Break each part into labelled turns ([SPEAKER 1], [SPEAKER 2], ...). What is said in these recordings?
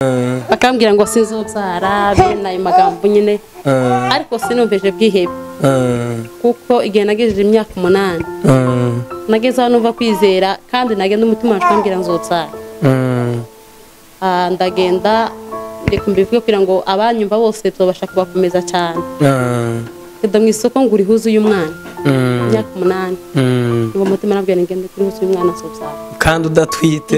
[SPEAKER 1] bakambwira ngo sinzobyara bene ayo magambo nyine ariko sinumveje bwihebe kuko igihe nagejeje imyaka 8 nageze aho numva kwizera kandi nagenda umutima wanjye nzobyara ndagenda reka mbivuge kugira ngo abanyumva bose tubasha kubakomeza cyane kida mu isoko nguri huzu y'umwana imyaka 8 ngo umutima nabwiye ngende kuri huzu y'umwana azobyara
[SPEAKER 2] kandi udatwite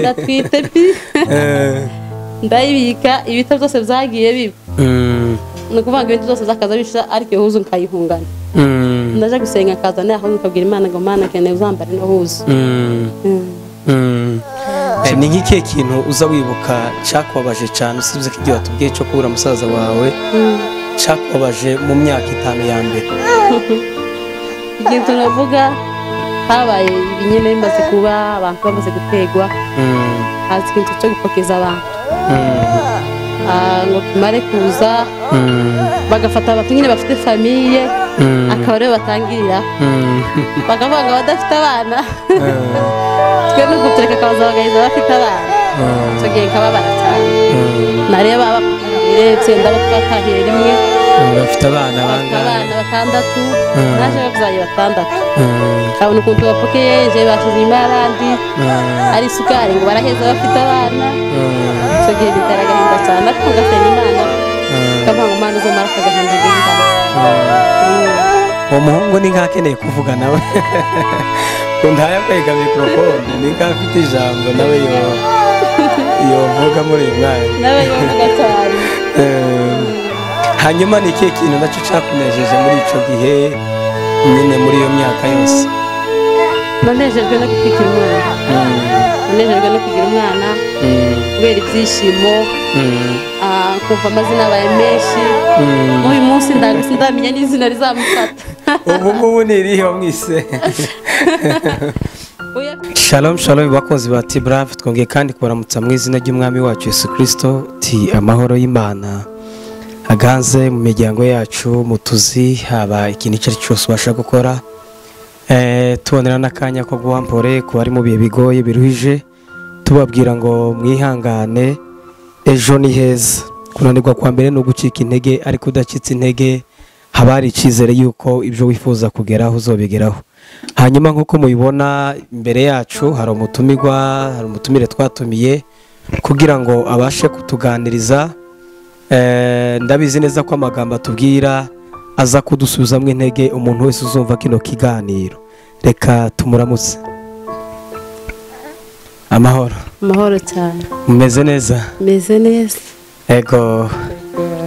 [SPEAKER 1] ndayibika ibita byose byagiye biba no kuvuga ibintu byose zakaza bisha ariko huzu nkayihungana ndaje gusenga kazana aho nkabwira Imana ngo Mana kene uzambare no huzu
[SPEAKER 2] ni nk'iki kintu uza wibuka cyakubabaje cyane usibye ko igihe watubwiye cyo kubura musaza wawe cyakubabaje mu myaka 5 ya mbere
[SPEAKER 1] ikintu navuga habaye ibinyene bimaze kuba abantu bamaze gutegwa hazi ikintu cyo gupokeza abantu ngo tumare kuza bagafata abantu nyine bafite famille akaba rero batangirira bakavuga ngo badafite abana twe no gutureka kabaza bagahiza bafite abana tugiye kababara cyane nareba babirebye ndabatwatahiye rimwe
[SPEAKER 2] bafite abana
[SPEAKER 1] batandatu naje bavuzaye batandatu kabone ukuntu bapokeye je bashize imarandi ari sukari ngo baraheza bafite abana tugiye bitaragahinda cyane ariko gasenga Imana kavuga Imana uzomara kagahinda genda
[SPEAKER 2] umuhungu ni nkakeneye kuvuga nawe ndaya kwega mikrofone ni nkafite ijambo nawe yo vuga muri mwanya
[SPEAKER 1] nawe yovuga cyane
[SPEAKER 2] hanyuma ni ikihe kintu nacyo cyakunejeje muri ico gihe nyine muri iyo myaka yose
[SPEAKER 1] nanejejwe no kugira umwana kubera ibyishimo kumva amazina abaye menshi n'uyu munsi ndamenya n'izina rizamufata
[SPEAKER 2] ubu ngubu ni irihe wamwise Shalom bakozi ba T-Brave twongeye kandi kubaramutsa mu izina ry'umwami wacu Yesu Kristo ti amahoro y'Imana aganze mu miryango yacu mutuzi haba ikintu icyo ari cyose ubasha gukora tubonera n'akanya ko guhampore ku bari mu bihe bigoye biruhije tubabwira ngo mwihangane ejo ni heza kunanirwa kwa mbere no gucika intege ariko udacitse intege haba hari icyizere yuko ibyo wifuza kugeraho uzobigeraho hanyuma nk'uko mubibona imbere yacu hari umutumire twatumiye kugira ngo abashe kutuganiriza ndabizi neza ko amagambo atubwira aza kudusubizamo intege umuntu wese uzumva kino kiganiro reka tumuramutse
[SPEAKER 1] amahoro cyane
[SPEAKER 2] mumeze neza ego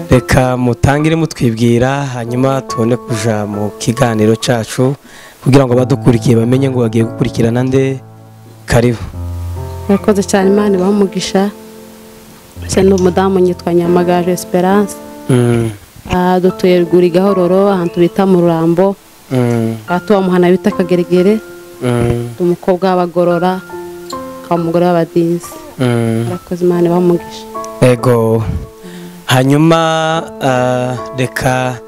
[SPEAKER 2] reka mutangire mutwibwira hanyuma tubone kuja mu kiganiro cyacu kugira ngo badukurikiye bamenye ngo bagiye gukurikirana nde karibu
[SPEAKER 1] murakoze cyane Imana bamugisha cyane umudamu nyitwa Nyamagaje Esperance dutuye ruguru Gahororo ahantu bita mu Rurambo atuwa muhana bita Kageregere umukobwa w'abagorora umugore w'abadinzi murakoze Imana bamugisha
[SPEAKER 2] ego hanyuma reka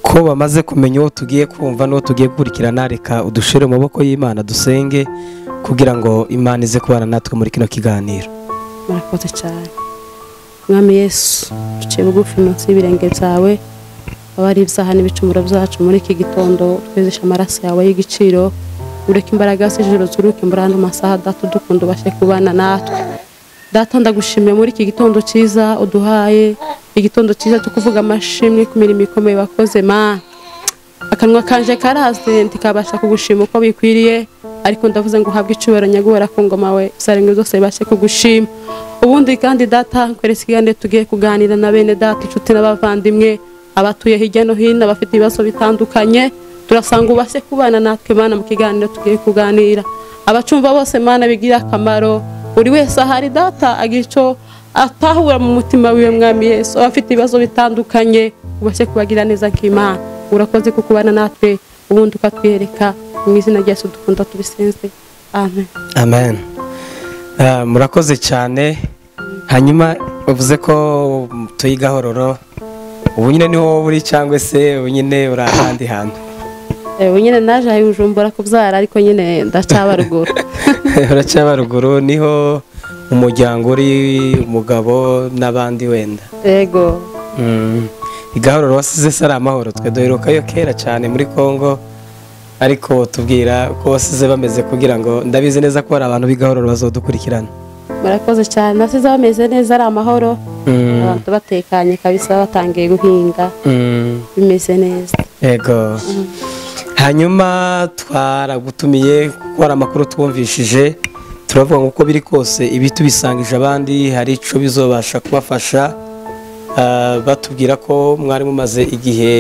[SPEAKER 2] ko bamaze kumenya uwo tugiye kumva n'uwo tugiye gukurikirana reka udushire mu maboko y'Imana dusenge kugira ngo Imana ize kubana natwe muri kino kiganiro
[SPEAKER 1] murakoze cyane Mwami Yesu duciye bugufi munsi y'ibirenge byawe abari ibyaha n'ibicumuro byacu muri iki gitondo twezesha amaraso yawe y'igiciro ureke imbaraga z'ijoro zuruke mburano masaha data dukunda bashe kubana natwe data ndagushimiye muri iki gitondo cyiza uduhaye igitondo cyiza cyo kuvuga amashimwe ku mirimo ikomeye bakoze ma akanwa kanje karaze ntikabasha kugushima uko bikwiriye ariko ndavuze ngo uhabwe icubero nyagora ku ngoma we sarengwe zose bashe kugushima ubundi kandi data kwereka igande tugiye kuganira na bene data inshuti n'abavandimwe abatuye hirya no hino bafite ibibazo bitandukanye turasanga ubashe kubana natwe Mana mu kiganiro tugiye kuganira abacumva bose Mana bigira akamaro buri wese ahari data agico atahura mu mutima wiwe Mwami Yesu abafite ibibazo bitandukanye ubashe kubagira neza nk'Imana urakoze kukubana natwe ubundi ukatwereka mu izina rya Yesu dukunda tubisenze
[SPEAKER 2] amen murakoze cyane hanyuma uvuze ko tuyi Gahororo ubu nyine niho buri cyangwa se ubu nyine uri ahandi hantu
[SPEAKER 1] nyine naje Bujumbura kubyara ariko nyine ndacyaba ruguru
[SPEAKER 2] uracyaba ruguru niho umuryango uri umugabo n'abandi wenda.
[SPEAKER 1] yego
[SPEAKER 2] Igahororo wasize se ari amahoro? Twe duherukayo kera cyane muri Kongo, ariko tubwira ko wasize bameze kugira ngo ndabizi neza ko hari abantu b'igahororo bazodukurikirana.
[SPEAKER 1] murakoze cyane, nasize bameze neza ari amahoro, abantu batekanye kabisa, batangiye guhinga bimeze neza.
[SPEAKER 2] Yego. Hanyuma twaragutumiye gukora amakuru twumvishije, turavuga ngo uko biri kose ibi tubisangije abandi hari ico bizobasha kubafasha. Batubwira ko mwari mumaze igihe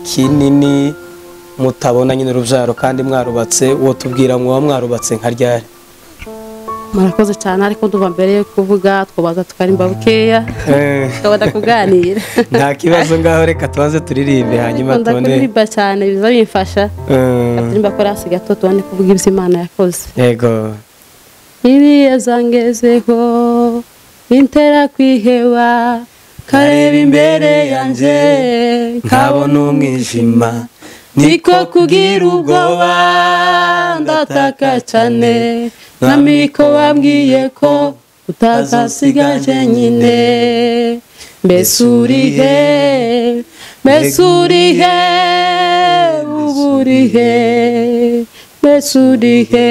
[SPEAKER 2] kinini mutabona nyine urubyaro kandi mwarubatse, uwo tubwira mwaba mwarubatse nka ryari?
[SPEAKER 1] murakoze cyane, ariko nduva mbere yo kuvuga twabaza tukarimba bukeya tukabona kuganira.
[SPEAKER 2] Nta kibazo, ngaho reka tubanze turirimbe hanyuma tubone.
[SPEAKER 1] Ndakuririmba cyane biza bimfasha, turirimba ko rasi gato tubone kuvuga ibyo Imana yakoze.
[SPEAKER 2] Yego.
[SPEAKER 1] Ibihe zangezeho bintera kwiheba, kareba imbere yanjye
[SPEAKER 2] nkabona umwijima,
[SPEAKER 1] niko kugira ubwoba ndataka cyane, mwami ko wambwiye ko utazasigaje nyine. Mbese urihe, mbese urihe, uburihe, mbese urihe,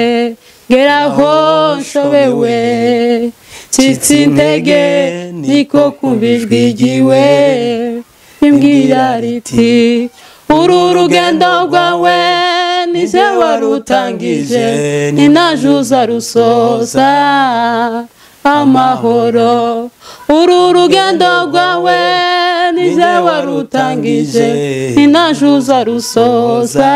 [SPEAKER 1] ngeraho nshobewe, nshyitsi intege niko kumva ijwi ryiwe rimbwira riti uru rugendo rwawe nize warutangije, ni naje uzarusoza amahoro. Uru rugendo rwawe nize warutangije, ni naje uzarusoza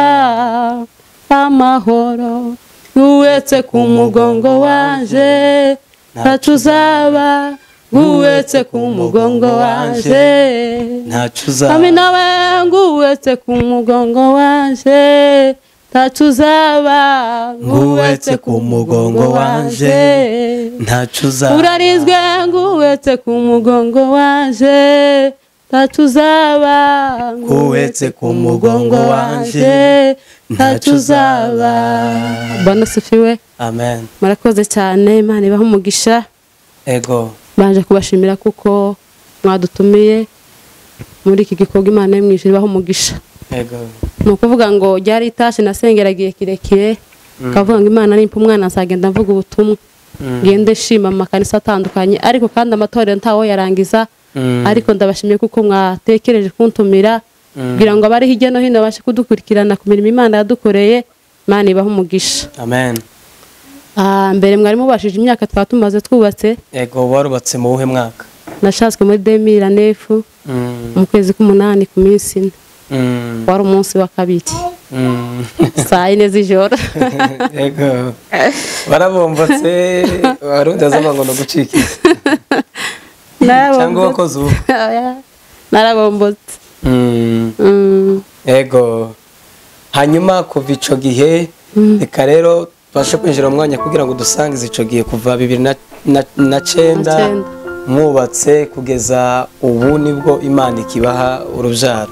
[SPEAKER 1] amahoro. Nguhetse ku mugongo wanje ntacu uzaba, nguhetse ku mugongo wanje
[SPEAKER 2] ntacu uzaba,
[SPEAKER 1] kami nawe nguhetse ku mugongo wanje ntacu uzaba, nguhetse ku mugongo wanje
[SPEAKER 2] ntacu uzaba,
[SPEAKER 1] urarizwe nguhetse ku mugongo wanje ntacu uzaba,
[SPEAKER 2] nguhetse ku mugongo wanje ntacu uzaba.
[SPEAKER 1] Bwana sifiwe.
[SPEAKER 2] Amen.
[SPEAKER 1] Murakoze cyane, Imana ibaha umugisha.
[SPEAKER 2] Ego.
[SPEAKER 1] Baje kubashimira kuko mwadutumiye muri iki gikorwa, Imana yo mwijuru ibaha umugisha.
[SPEAKER 2] Ego.
[SPEAKER 1] Ni ukuvuga ngo ryari itashe nasengeragiye kirekire, kavuga ngo Imana nimpa umwana azagenda mvuga ubutumwa, ngende shima mu makanisa atandukanye, ariko kandi amatorero ntawo yarangiza, ariko ndabashimiye kuko mwatekereje kuntumira kugira ngo abari hirya no hino bashe kudukurikirana ku mirimo Imana yadukoreye. Imana ibaha umugisha.
[SPEAKER 2] Amen.
[SPEAKER 1] Mbere mwari mubashije imyaka twatumaze twubatse.
[SPEAKER 2] Ego, warubatse mu wuhe mwaka?
[SPEAKER 1] Nashatswe muri 2009 mu kwezi k'umunani ku minsi 4, wari umunsi wa kabiri saa 4 z'ijoro.
[SPEAKER 2] Ego. Warabombotse, warundi azama ngo no gucikiza cyangwa wakoze ubu?
[SPEAKER 1] Narabombotse.
[SPEAKER 2] Ego. Hanyuma kuva ico gihe reka rero tubashe kwinjira mu mwanya kugira ngo dusangize ico gihe kuva 2009 mwubatse kugeza ubu nibwo Imana ikibaha urubyaro.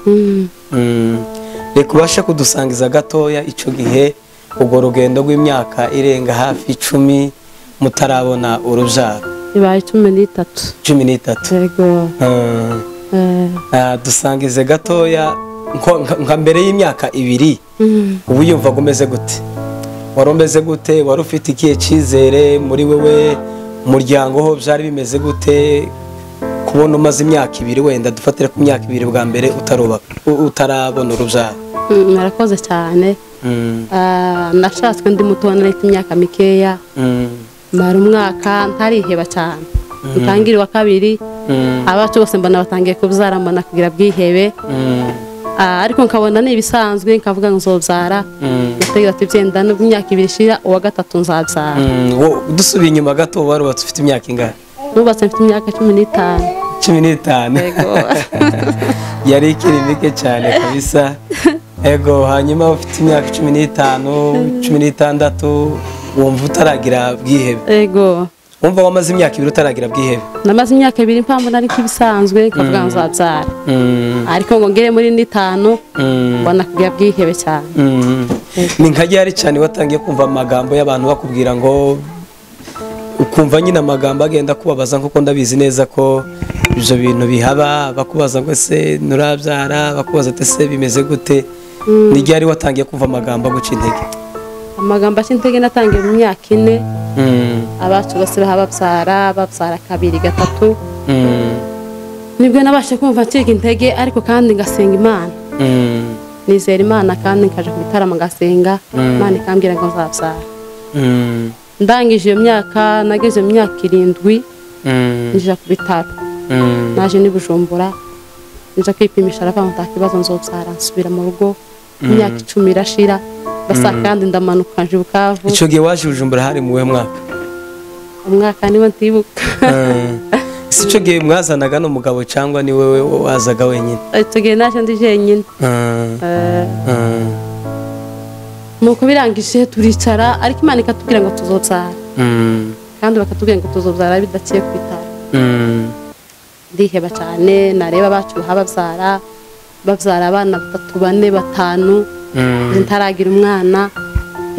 [SPEAKER 2] Reka ubashe kudusangiza gatoya ico gihe, ubwo rugendo rw'imyaka irenga hafi 10 mutarabona urubyaro.
[SPEAKER 1] Ibaye 13.
[SPEAKER 2] 13.
[SPEAKER 1] Yego.
[SPEAKER 2] Dusangize gatoya nka mbere y'imyaka 2 ubu yumva gumeze gute? Wari umeze gute? Wari ufite ikihe cyizere muri wewe? Umuryango ho byari bimeze gute kubona umaze imyaka 2? Wenda dufatire ku myaka 2 bwa mbere utarabona urubyaro.
[SPEAKER 1] Narakoze cyane. Nashatswe ndi muto, naretse imyaka mikeya, mara umwaka ntariheba cyane, utangire wa kabiri abacu bose mbona batangiye kubyara, mbona kugira bwihebe, ariko nkabona nibisanzwe, nkavuga ngo nzobyara, nategera ati byenda no imyaka 2 ishira, uwa gatatu nzabyara.
[SPEAKER 2] Dusubiye inyuma gato, warubatse ufite imyaka ingahe?
[SPEAKER 1] Nubatse mfite imyaka 15.
[SPEAKER 2] 15.
[SPEAKER 1] Yego.
[SPEAKER 2] Yari ikiri mike cyane kabisa. Ego. Hanyuma ufite imyaka 15, 16 wumva utaragira bwihebe?
[SPEAKER 1] Yego.
[SPEAKER 2] Wumva wamaze imyaka 2 utaragira bwihebe?
[SPEAKER 1] Namaze imyaka 2 mpamvu nari kibisanzwe, nkavuga ngo nzabyara, ariko ngo ngere muri 5 mbona kugira bwihebe cyane.
[SPEAKER 2] Ni nkajyari cyane watangiye kumva amagambo y'abantu bakubwira ngo ukumva nyine amagambo agenda kubabaza nkuko ndabizi neza ko ibyo bintu bihaba, bakubaza ngo ese nurabyara, bakubaza ati ese bimeze gute. Ni ryari watangiye kumva amagambo aguca intege?
[SPEAKER 1] Amagambo aca intege natangiye mu myaka 4. Abacu bose babyara 2 3 nibwo nabashe kumva ncika intege, ariko kandi ngasenga Imana. Nizera Imana kandi nkaje ku bitaramo ngasenga Imana ikambwira ngo nzabyara. Ndangije iyo myaka, nageze mu myaka 7 nje ku bitaro. Naje ni Bujumbura nje kwipimisha aravuga nta kibazo nzobyara, nsubira mu rugo. Imyaka 10 irashira basa kandi ndamanuka nje Bukavu.
[SPEAKER 2] Ico gihe waje Bujumbura hari mu mwaka?
[SPEAKER 1] Umwaka niwo ntibuka.
[SPEAKER 2] Sico gihe mwazanaga n'umugabo cyangwa ni wewe wazaga wenyine?
[SPEAKER 1] Ico gihe naje ndi jenyine. Nuko birangije turicara, ariko Imana ikatubwira ngo tuzobyara. Kandi bakatubwira ngo tuzobyara bidaciye ku bitaro. Ndiheba cyane, nareba bacu babyara abana 3 4 5 ntaragira umwana.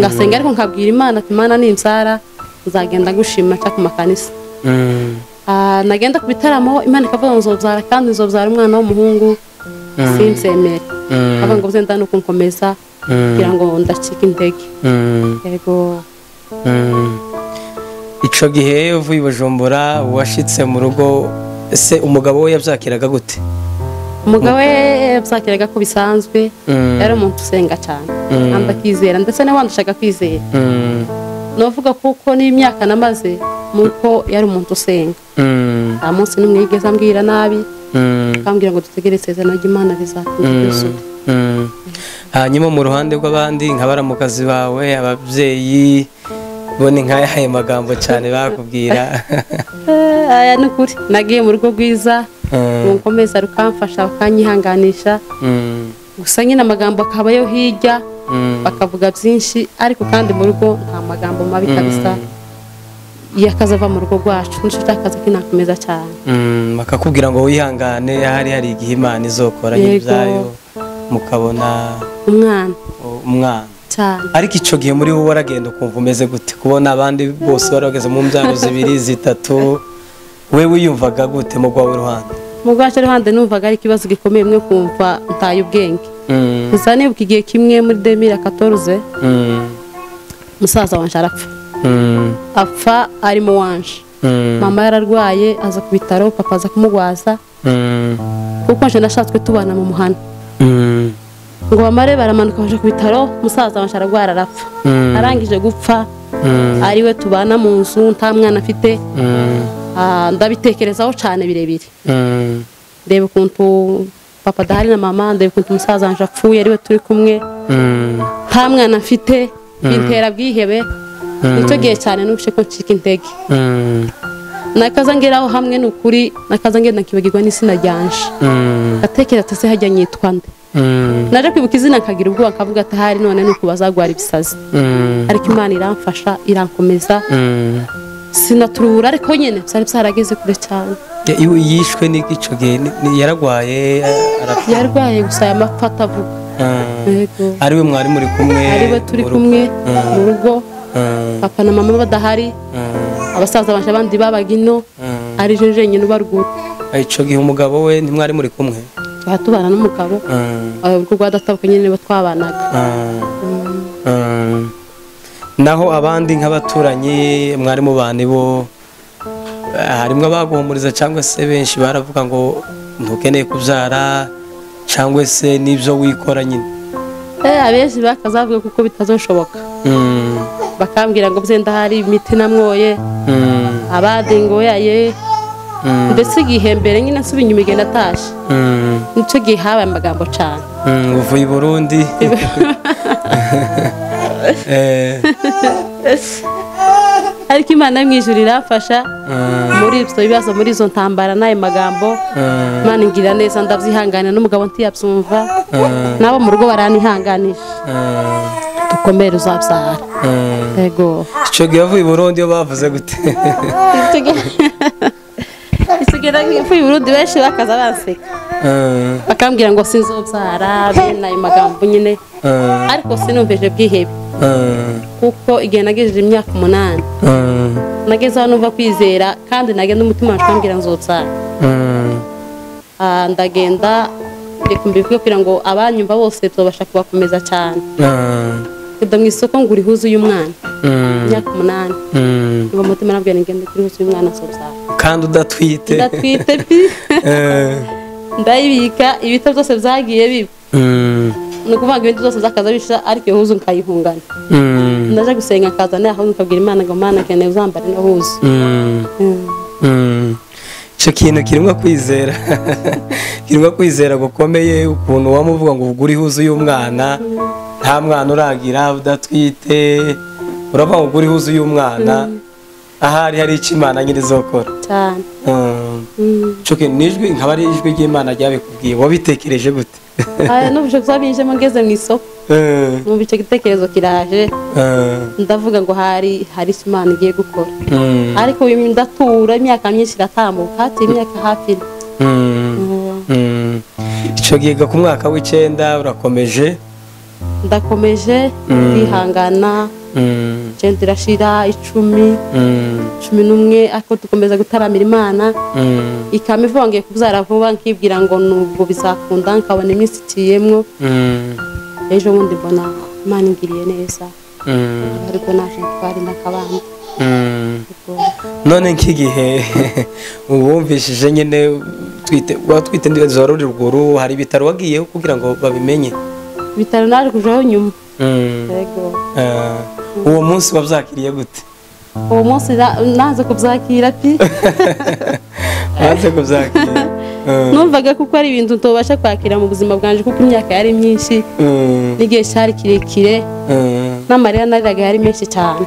[SPEAKER 1] Ngasenga ariko nkabwira Imana ati Imana nimbyara nzagenda gushima cya ku makanisa. Nagenda ku bitaramo Imana ikavuga ngo nzobyara, kandi nzobyara umwana w'umuhungu. Simsemere aba ngo zenda no kunkomeza kugira ngo ndacika intege. Yego.
[SPEAKER 2] Ico gihe uvuye Bujumbura washitse mu rugo, ese umugabo we yabyakiraga gute?
[SPEAKER 1] Umugabo we yabyakiraga ko bisanzwe, yari umuntu usenga cyane kandi akizera, ndetse nawe wandushaga kwizera. Novuga kuko n'imyaka namaze muko yari umuntu usenga. Nta munsi n'umwe yigeze ambwira nabi, akambwira ngo dutegereze isezerano ry'Imana rizatugeza. Hanyuma mu ruhande rw'abandi nk'abaramukazi bawe, ababyeyi bone nk'ayahaye magambo cyane bakubwira? Aya nukuri nagiye mu rugo rwiza, nkomeza rukamfasha bakanyihanganisha. Gusa nyine amagambo akabayo hirya bakavuga byinshi, ariko kandi mu rugo nta magambo mabi kabisa yakazava mu rugo rwacu. Nico cyakaza kinakomeza cyane. Bakakubwira ngo wihangane, hari igihe Imana izokora y'ibyayo mukabona umwana cyane. Ariko ico gihe muri wowe waragenda ukumva umeze gute kubona abandi bose barageze mu mbyaro 2 3? Wewe wiyumvaga gute mu gwawe ruhande? Mu gwacu ruhande numvaga ari ikibazo gikomeye, mwe kumva ntaye ubwenge. Gusa nibuka igihe kimwe muri 2014 musaza wanje arapfa. Apfa ari mu wanje. Mama yararwaye aza ku bitaro, papa aza kumugwaza kuko nje nashatswe tubana mu muhana. Ngo bamare baramanuka baje ku bitaro, musaza wanje aragwara arapfa. Arangije gupfa ariwe tubana mu nzu, nta mwana afite. Ndabitekerezaho cyane birebire. Ndebe ukuntu papa dahari na mama, ndebe ukuntu musaza wanje apfuye ariwe turi kumwe, nta mwana afite. Intera bwihebe. Nicyo gihe cyane nubushe ko ncika intege. Nakaza ngeraho hamwe n'ukuri, nakaza ngenda nkibagirwa n'isina ryanje. Gatekereza ati se hajya nyitwa nde? Naje kwibuka izina nkagira ubwoba, nkavuga ati hari none nuko bazagwara ibisazi. Ariko Imana iramfasha, irankomeza. Sinaturura, ariko nyene byari byarageze kure cyane. Yishwe n'iki ico gihe? Yaragwaye arapfa? Yarwaye gusa yamapfa atavuga. Ariwe mwari muri kumwe? Ariwe turi kumwe mu rugo. Papa na mama badahari, abasaza banje abandi babagino, ari jeje nyine ubarugura. Ico gihe umugabo we ntimwari muri kumwe? Tubana n'umugabo, urwo rwadatabuka nyine batwabanaga. Naho abandi nk'abaturanyi mwari mu bane bo, harimwe abaguhumuriza cyangwa se benshi baravuga ngo ntukeneye kubyara cyangwa se n'ibyo wikora nyine? Abenshi bakazavuga kuko bitazoshoboka. Bakambwira ngo byenda hari imiti namwoye, abandi ngo yaye. Mbese igihe mbere nyine nsubiye inyuma igenda atashe. Nicyo gihe habaye amagambo cyane. Uvuye i Burundi? Ariko Imana mw'ijuru irafasha muri ibyo bibazo, muri izo ntambara n'ayo magambo. Imana ingirira neza, ndabyihanganira, n'umugabo ntiyabyumva, nabo mu rugo baranihanganisha. Dukomere uzabyara. Yego. Icyo gihe wavuye i Burundi yo bavuze gute? Isigera nk'ivuye i Burundi benshi bakaza banseka, bakambwira ngo sinzobyara, bene ayo magambo nyine. Ariko sinumveje bwihebe. kuko igihe nagejeje imyaka 8 nageze aho numva kwizera kandi nagenda umutima wanjye nzotsa ndagenda ndikumbivuga kugira ngo abanyumva bose tubasha kubakomeza cyane kujya mu isoko ngura ihuzu y'umwana imyaka 8 ngo umutima nabwiye ngende kuri ihuzu y'umwana nzotsa
[SPEAKER 2] kandi udatwite
[SPEAKER 1] ndayibika ibitabo byose byagiye biba ni ukuvuga ibintu byose zakaza bisha ariko iyo huzu nkayihungana ndaje gusenga kazana aho nkabwira Imana ngo Mana keneye uzambare no huzu
[SPEAKER 2] cyo kintu kirimo kwizera gukomeye ukuntu wamuvuga ngo ugure ihuzu y'umwana nta mwana uragira udatwite uravuga ngo ugure ihuzu y'umwana ahari hari icyo Imana nyine izokora
[SPEAKER 1] cyane
[SPEAKER 2] cyo kintu nijwi nkaba ari ijwi ry'Imana ryabikubwiye wabitekereje gute
[SPEAKER 1] n'ubusho zabinjemo ngeze mu isoko mu bice gitekerezo kiraje ndavuga ngo hari Imana igiye gukora ariko ndatura imyaka myinshi iratambuka hati imyaka hafi
[SPEAKER 2] icyo gihe ku mwaka w'9 urakomeje
[SPEAKER 1] ndakomeje kwihangana cyenda irashira 10 ariko dukomeza gutaramira Imana ikamivongeye kubyara vuba nkibwira ngo nubwo bizakunda nkabona iminsi ikiyemwo ejo bundi mbona Imana ingiriye neza ariko naje twari nakabandi
[SPEAKER 2] none nk'igihe ubumvishije nyine twite ndizo ruri ruguru hari ibitaro wagiyeho kugira ngo babimenye
[SPEAKER 1] bitaro naje kujaho nyuma yego
[SPEAKER 2] uwo munsi wabyakiriye gute
[SPEAKER 1] uwo munsi naze kubyakira
[SPEAKER 2] naze kubyakira
[SPEAKER 1] numvaga kuko ari ibintu tubasha kwakira mu buzima bwanje kuko imyaka yari myinshi n'igihe cyari kirekire n'amarira nariraga yari menshi cyane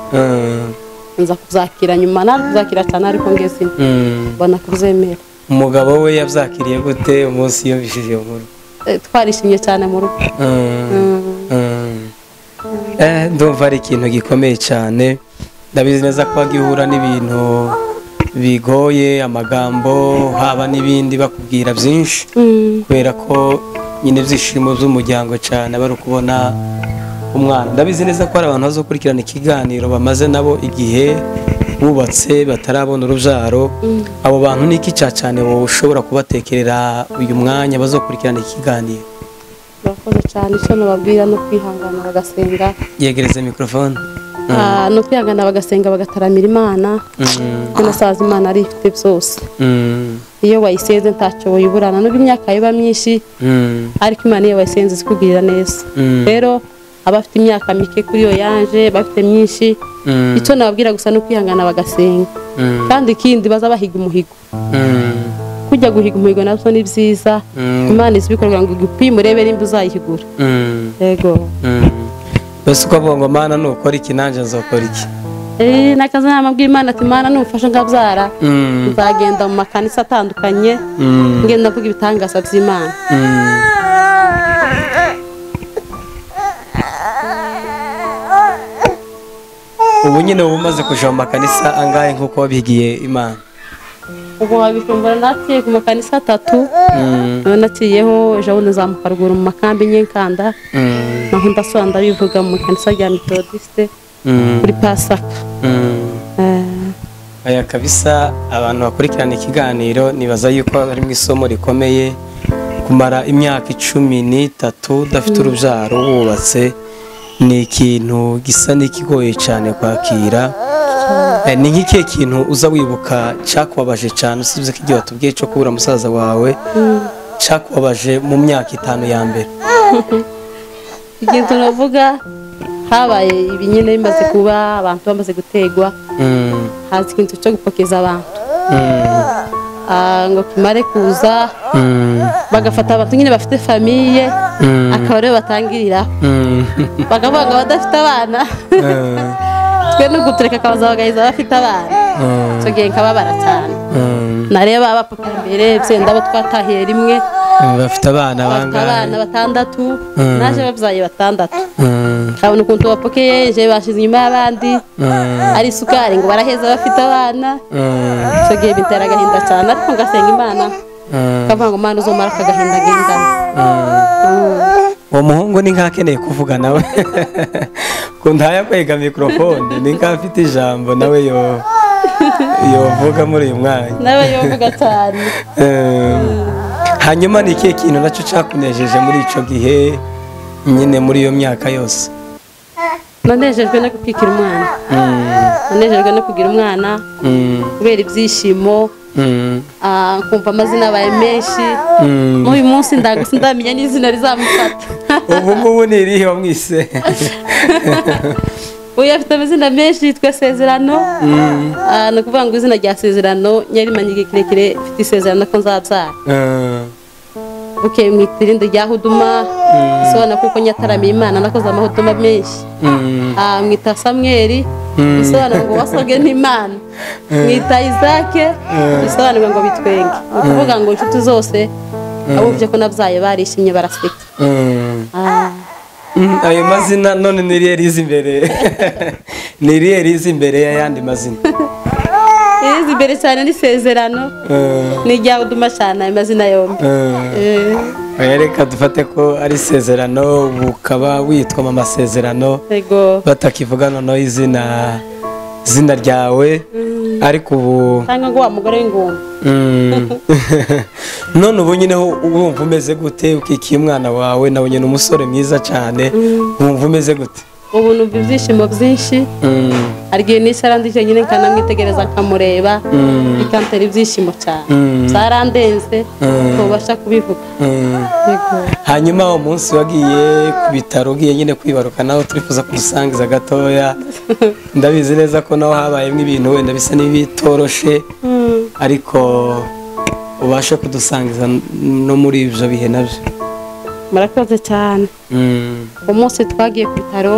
[SPEAKER 1] nza kubyakira nyuma nari kubyakira cyane ariko ngeze mbona kubyemera
[SPEAKER 2] umugabo we yabyakiriye gute umunsi yumvishije iyo nkuru
[SPEAKER 1] twarishimye cyane mu rugo
[SPEAKER 2] ndumva ari ikintu gikomeye cyane ndabizi neza ko wagihura n'ibintu bigoye amagambo haba n'ibindi bakubwira byinshi kubera ko nyine ibyishimo by'umuryango cyane bari kubona umwana ndabizi neza ko hari abantu bazokurikirana ikiganiro bamaze nabo igihe bubatse batarabona urubyaro abo bantu niki cyane wowe ushobora kubatekerera uyu mwanya bazokurikirana ikiganiro
[SPEAKER 1] bakoze cyane icyo nababwira no kwihangana bagasenga
[SPEAKER 2] yegereze mikrofone
[SPEAKER 1] no kwihangana bagasenga bagataramira Imana kuko nasaza Imana ari ifite byose iyo wayiseze ntacyo wiburana nubwo imyaka iba myinshi ariko Imana iyo wayisenze zikugirira neza rero abafite imyaka mike kuri yo yanje bafite myinshi icyo nababwira gusa no kwihangana bagasenga kandi ikindi baza bahiga umuhigo kujya guhiga umuhigo nabyo ni byiza Imana izibikorwa ngo igupime urebe nimba uzayihigura yego
[SPEAKER 2] bese ukavuga ngo Mana nukora iki nanjye nzokora iki
[SPEAKER 1] nakaza namabwira Imana ati Mana numfasha ngabyara nzagenda mu makanisa atandukanye ngenda mvuga ibitangaza by'Imana
[SPEAKER 2] ubu nyine uba umaze kuja mu makanisa angahe nk'uko wabigiye Imana
[SPEAKER 1] ubu wabikumbura naciye ku makanisa 3 naciyeho ejo bundi nzamuka ruguru mu makambi Nyenkanda naho ndasubira ndabivuga mu makanisa ya Methodiste kuri Pasaka
[SPEAKER 2] aya kabisa abantu bakurikirana ikiganiro nibaza yuko ari mu isomo rikomeye kumara imyaka 13 udafite urubyaro wubatse ni ikintu gisa n'ikigoye cyane kwakira ni nk'ikihe kintu uza wibuka cyakubabaje cyane usibye ko igihe watubwiye cyo kubura musaza wawe cyakubabaje mu myaka 5 ya mbere
[SPEAKER 1] ikintu navuga habaye ibinyene bimaze kuba abantu bamaze gutegwa hazi ikintu cyo gupokeza abantu ngo kimare kuza bagafata abantu nyine bafite famiye akaba aribo batangirira bakavuga ngo badafite abana twe no gutureka akabaza bagahiza bafite abana icyo gihe nkababara cyane nareba abapapa imbere byenda abo twatahiye rimwe
[SPEAKER 2] bafite abana bangahe
[SPEAKER 1] 6 naje babyaye 6 kabona ukuntu bapokeye je bashize inyuma y'abandi ari isukari ngo baraheza bafite abana icyo gihe bitera agahinda cyane ariko ngasenga Imana kavuga ngo Mana uzomara akagahinda gendana
[SPEAKER 2] uwo muhungu ni nk'akeneye kuvuga nawe kundaya kwega mikrofone ni nk'afite ijambo nawe yovuga muri uyu mwanya
[SPEAKER 1] nawe yovuga cyane.
[SPEAKER 2] hanyuma ni ikihe kintu nacyo cyakunejeje muri icyo gihe nyine muri iyo myaka yose?
[SPEAKER 1] nanejejwe no gukikira umwana, nanejejwe no kugira umwana kubera ibyishimo, kumva amazina abaye menshi. n'uyu munsi ndamenya n'izina rizamufata.
[SPEAKER 2] ubu ngubu ni irihe wamwise?
[SPEAKER 1] uyu afite amazina menshi yitwa Sezerano. ni ukuvuga ngo izina rya Sezerano nyarimanye igihe kirekire mfite isezerano ko nzabyara. bukeye mwita irindi rya Huduma, bisobanura kuko nyataramiye Imana nakoze amahuduma menshi. mwita Samweli, bisobanura ngo wasabwe n'Imana. mwita Isake, bisobanura ngo bitwenge. ni ukuvuga ngo inshuti zose abumvye ko nabyaye barishimye baraseka.
[SPEAKER 2] ayo mazina none ni irihe riza imbere? ni irihe riza imbere y'ayandi mazina?
[SPEAKER 1] iriza imbere cyane ni Sezerano, ni irya Huduma cyane ayo mazina yombi.
[SPEAKER 2] reka dufate ko ari Sezerano, ukaba witwa Mama Sezerano, batakivuga noneho izina ryawe, ariko ubu
[SPEAKER 1] cyangwa ngo wa mugore w'ingumba.
[SPEAKER 2] none ubu nyine wumva umeze gute ukikiye umwana wawe? nawe nyine umusore mwiza cyane, wumva umeze gute?
[SPEAKER 1] ubu numva ibyishimo byinshi. hari igihe nicara ndi nyine nkanamwitegereza nkamureba, bikantera ibyishimo cyane, byarandenze ntubasha kubivuga.
[SPEAKER 2] hanyuma umunsi wagiye ku bitaro ugiye nyine kwibaruka, nawe turifuza kudusangiza gatoya. ndabizi neza ko nawe habayemo ibintu wenda bisa n'ibitoroshe, ariko ubashe kudusangiza no muri ibyo bihe nabyo.
[SPEAKER 1] murakoze cyane. umunsi twagiye ku bitaro,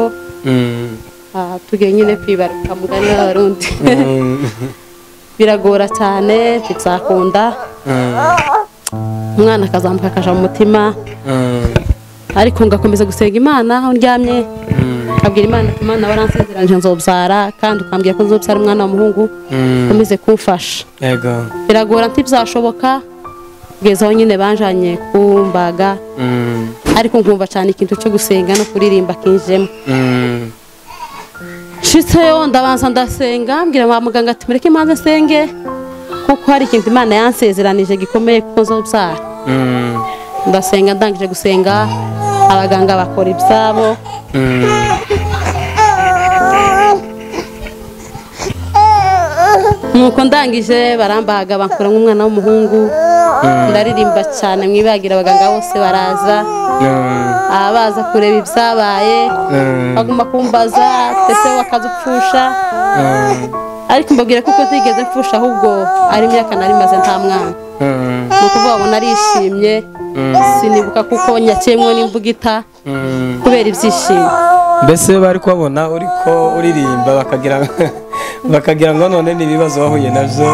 [SPEAKER 1] tugiye nyine kwibaruka mugani w'Abarundi. biragora cyane, ntibizakunda. umwana akazamuka akaja mu mutima, ariko ngakomeza gusenga Imana aho ndyamye. nkabwira Imana ati Imana waransezeranje nzobyara, kandi ukambwira ko nzobyara umwana w'umuhungu, ukomeze kumfasha. biragora ntibizashoboka, kugeza aho nyine banjanye kumbaga, ariko nkumva cyane ikintu cyo gusenga no kuririmba kinjemo. nshitseyo ndabanza ndasenga, mbwira wa muganga ati mureke manze nsenge, kuko hari ikintu Imana yansezeranije gikomeye kuko nzobyara. ndasenga, ndangije gusenga abaganga bakora ibyabo. nuko ndangije barambaga bankura nk'umwana w'umuhungu, ndaririmba cyane mwibagira, abaganga bose baraza, abaza kureba ibyabaye, baguma kumbaza ese wakazupfusha, ariko mbabwira kuko ntigeze mfusha, ahubwo ari imyaka nari maze nta mwana. ni ukuvuga ngo narishimye, sinibuka kuko nyakemwe n'imbugita kubera ibyishimo.
[SPEAKER 2] mbese bari kubabona uriko uririmba bakagira ngo none ni ibibazo wahuye nabyo?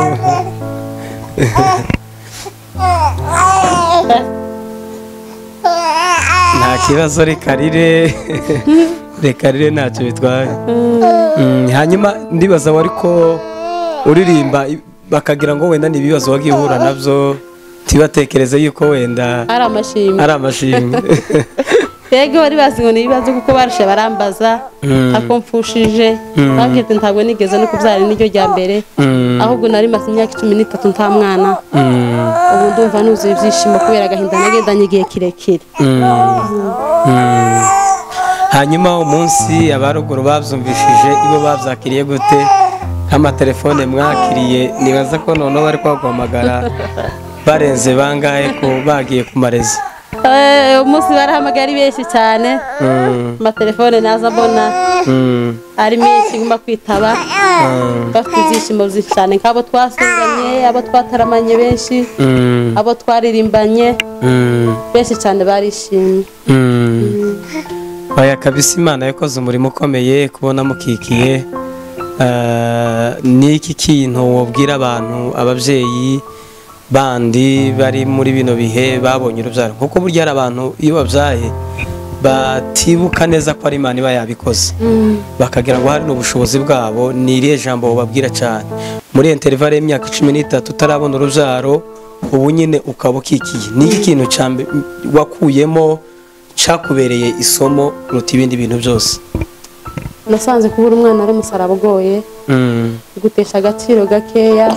[SPEAKER 2] nta kibazo, reka rire ntacyo bitwaye. hanyuma ndibaza wari ko uririmba bakagira ngo wenda ni ibibazo wagiye uhura nabyo, ntibatekereze yuko wenda
[SPEAKER 1] ari amashimwe. yego bari bazi ngo ni ibibazo kuko barushe barambaza ako mfushije, babwiye ati ntabwo nigeze no kubyara n'iryo rya mbere, ahubwo nari maze imyaka 13 nta mwana. ubu ndumva nuzuye ibyishimo kubera agahinda nagendanye igihe kirekire.
[SPEAKER 2] hanyuma umunsi abaruguru babyumvishije ibo babyakiriye gute? nk'amatelefone mwakiriye, nibaza ko noneho bari kwaguhamagara barenze bangahe ko bagiye ku marezi?
[SPEAKER 1] umunsi barahamagara ari benshi cyane, amatelefone naza mbona ari menshi nguma kwitaba, bafite ibyishimo byinshi cyane, nk'abo twasenganye, abo twataramanye benshi, abo twaririmbanye benshi cyane barishimye.
[SPEAKER 2] oya kabisa, Imana yakoze umurimo ukomeye kubona mukikiye. ni iki kintu wabwira abantu, ababyeyi bandi bari muri bino bihe babonye urubyaro? kuko burya hari abantu iyo babyaye batibuka neza ko ari Imana iba yabikoze, bakagira ngo hari n'ubushobozi bwabo. ni irihe jambo bababwira cyane muri intervalle y'imyaka 13 utarabona urubyaro, ubu nyine ukaba ukikiye? ni iki kintu wakuyemo cyakubereye isomo ruta ibindi bintu byose?
[SPEAKER 1] nasanze kubura umwana ari umusaraba ugoye, gutesha agaciro gakeya,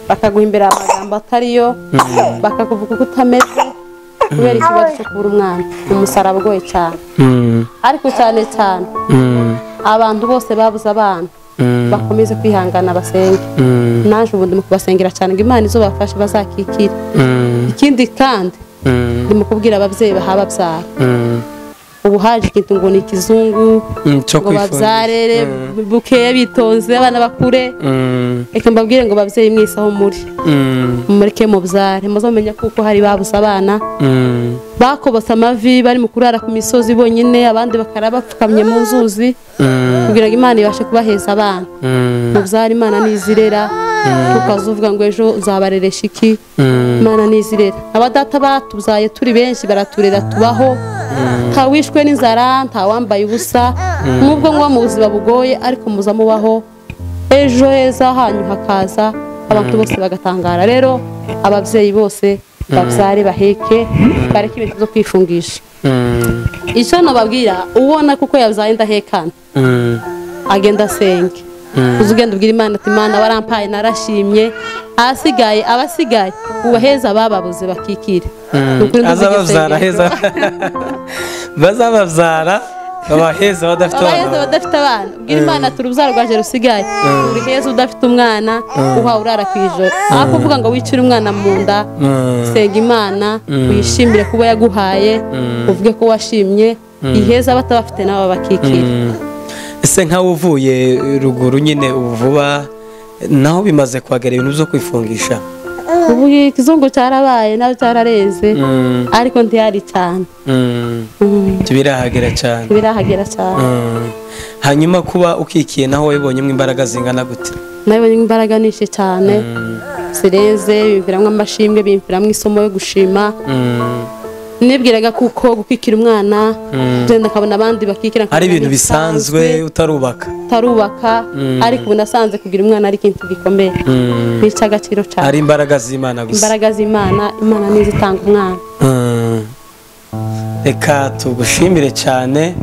[SPEAKER 1] bakaguhimbira amagambo atariyo, bakakuvuga uko utameze kubera ikibazo cyo kubura umwana. Umusaraba ugoye cyane, ariko cyane cyane abantu bose babuze abana bakomeze kwihangana basenge. Naje ubu ndimo kubasengera cyane ngo Imana izo bafashe bazakikira. Ikindi kandi ndimo kubwira ababyeyi bahababyara, ubu haje ikintu ngo ni ikizungu ngo babyarere bukeya bitonze abana bakure. Reka mbabwire ngo babyeyi mwese aho muri mureke mubyare, muzamenye kuko hari babuze abana bakobotse amavi bari mu kurara ku misozi bonyine, abandi bakaraba bapfukamye mu nzuzi kugira ngo Imana ibashe kubaheza abana. Mubyare, Imana nizirera, tukazuvuga ngo ejo uzabareresha iki. Imana nizirera. Abadata batubyaye turi benshi baraturera tubaho, nta wishwe n'inzara, nta wambaye ubusa, nubwo ngo mu buzima bugoye ariko muza mubaho, ejo heza hanyu hakaza abantu bose bagatangara. Rero ababyeyi bose babyare baheke, bareke ibintu byo kwifungisha. Icyo nababwira, ubona kuko yabyaye ndahekana agenda asenge, uzugenda ubwira Imana ati Imana warampaye narashimye, abasigaye ubaheza bababuze bakikire.
[SPEAKER 2] Azababyara heza bazababyara babaheza badafite
[SPEAKER 1] abana. Ubwira Imana ati urubyaro rwaje rusigaye uri heza udafite umwana, uha urara ku ijoro. Aho kuvuga ngo wicire umwana mu nda, senga Imana wishimire kuba yaguhaye, uvuge ko washimye, iheza batabafite nabo bakikira.
[SPEAKER 2] Ese nkawe uvuye ruguru nyine ubu vuba naho bimaze kuhagera ibintu byo kwifungisha?
[SPEAKER 1] Ubu ikizungu cyarabaye nawe cyarareze, ariko ntiyari cyane.
[SPEAKER 2] Birahagera cyane. Hanyuma kuba ukikiye naho wabonyemo imbaraga zingana gute?
[SPEAKER 1] Nabonye imbaraga nyinshi cyane zireze, bimviramo amashimwe, bimviramo isomo yo gushima. Nibwiraga kuko gukikira umwana genda kabona abandi bakikira
[SPEAKER 2] ari ibintu bisanzwe utarubaka,
[SPEAKER 1] ariko ubu nasanze kugira umwana ari ikintu gikomeye, nica agaciro cyane.
[SPEAKER 2] Ari imbaraga z'Imana gusa,
[SPEAKER 1] imbaraga z'Imana, Imana nizo itanga umwana.
[SPEAKER 2] Reka tugushimire cyane.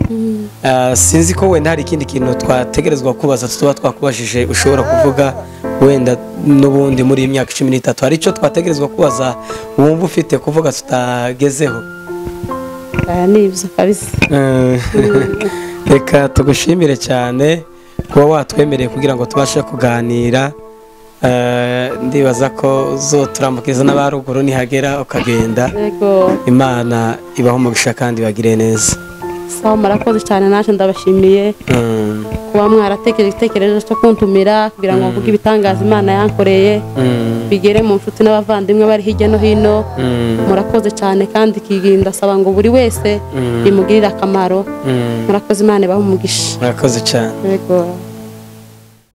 [SPEAKER 2] Sinzi ko wenda hari ikindi kintu twategerezwa kubaza tuba twakubajije ushobora kuvuga wenda n'ubundi muri imyaka 13 hari icyo twategerezwa kubaza wumva ufite kuvuga tutagezeho?
[SPEAKER 1] Nibyo kabisa.
[SPEAKER 2] Reka tugushimire cyane kuba watwemereye kugira ngo tubashe kuganira. Ndibaza ko zoturambukiza n'abaruguru nihagera ukagenda. Imana ibaho umugisha kandi bagire neza.
[SPEAKER 1] Sawa, murakoze cyane, naje ndabashimiye kuba mwaratekereje cyo kuntumira kugira ngo mvuge ibitangaza Imana yankoreye bigere mu nshuti n'abavandimwe bari hirya no hino. Murakoze cyane kandi kiginda saba ngo buri wese bimugirira akamaro. Murakoze, Imana ibaho umugisha.
[SPEAKER 2] Murakoze cyane.
[SPEAKER 1] Yego.